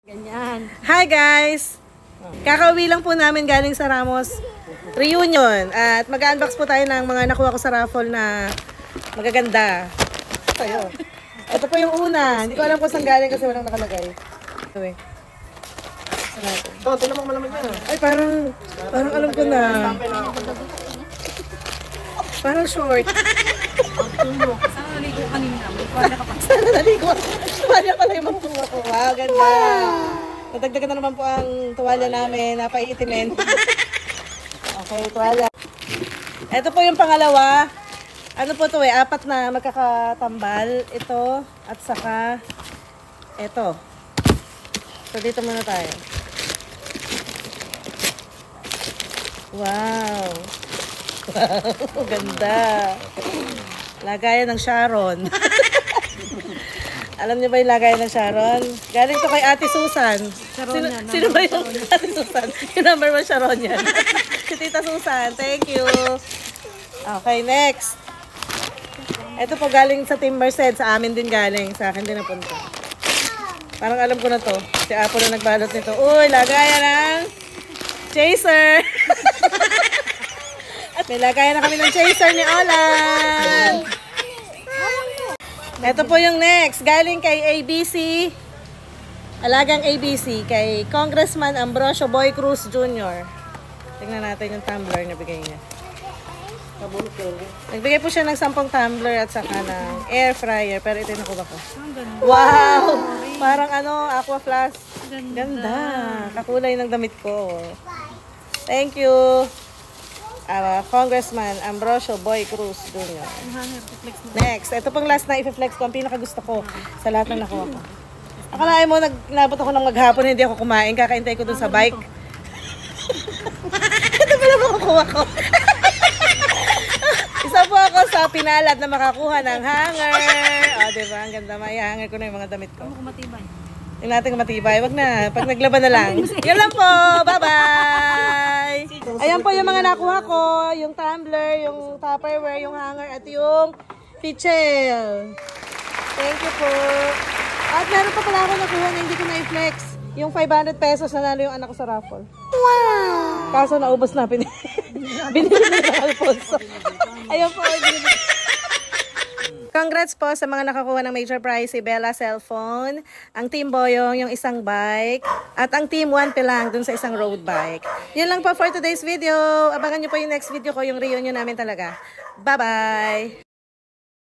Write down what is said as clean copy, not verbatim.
Ganyan. Hi guys! Kakauwi lang po namin galing sa Ramos Reunion. At mag-unbox po tayo ng mga nakuha ko sa raffle na magaganda. Ito po yung una. Hindi ko alam kung saan galing kasi walang nakalagay. Ito, tingnan mo malaman yan. Ay, parang alam ko na. Parang short. Saan naligo kanina? May kuwala ka pa. Saan naligo? Tuwalya pala yung mga kuha ko. Wow, ganda. Nadagdagan na naman po ang tuwalya namin. Napaiitimin. Okay, tuwalya. Ito po yung pangalawa. Ano po to apat na magkakatambal. Ito at saka ito. So dito muna tayo. Wow. Wow, ganda. Lagayan ng Sharon. Alam niyo ba yung lagayan ng Sharon? Galing to kay Ate Susan. Sino ba yung Ate Susan? Yung number 1 Sharon yan. Si Tita Susan. Thank you. Okay, next. Ito po galing sa Team Merced. Sa amin din galing. Sa akin din napunta. Parang alam ko na to. Si Apo na nagbalot nito. Uy, lagayan ng Chaser. At may lagayan na kami ng Chaser ni Olan. Ito po yung next. Galing kay ABC. Alagang ABC. Kay Congressman Ambrosio Boy Cruz Jr. Tingnan natin yung tumbler na bigay niya. Nagbigay po siya ng 10 tumbler at saka ng air fryer. Pero ito yung nakuha ko. Wow! Parang aqua flask. Ganda. Kakulay ng damit ko. Thank you. Congressman Ambrosio Boy Cruz Jr. Next. Ito pong last na i-flex ko. Ang pinakagusto ko sa lahat ng nakuha ko. Akalain mo, nabot ako ng maghapon, hindi ako kumain. Kakaintay ko dun sa bike. Ito pala makukuha ko. Isa po ako sa pinalad na makakuha ng hanger. O, diba? Ang ganda. May hanger ko na yung mga damit ko. Matibay. Tingnan natin kung matibay. Wag na. Pag naglaban na lang. Yan lang po. Bye-bye. Ayan po yung mga nakuha ko. Yung tumbler, yung Tupperware, yung hanger, at yung pitchel. Thank you po. At meron pa pala ako nakuha na hindi ko na-i-flex. Yung 500 pesos na nalo yung anak ko sa raffle. Wow! Kaso naubos na. Binili na ng Alfonso. Ayan po. Congrats po sa mga nakakuha ng major prize, si Bella cellphone, ang Team Boyong yung isang bike, at ang Team 1 Pilang dun sa isang road bike. Yun lang po for today's video. Abangan nyo po yung next video ko, yung reunion namin talaga. Bye-bye!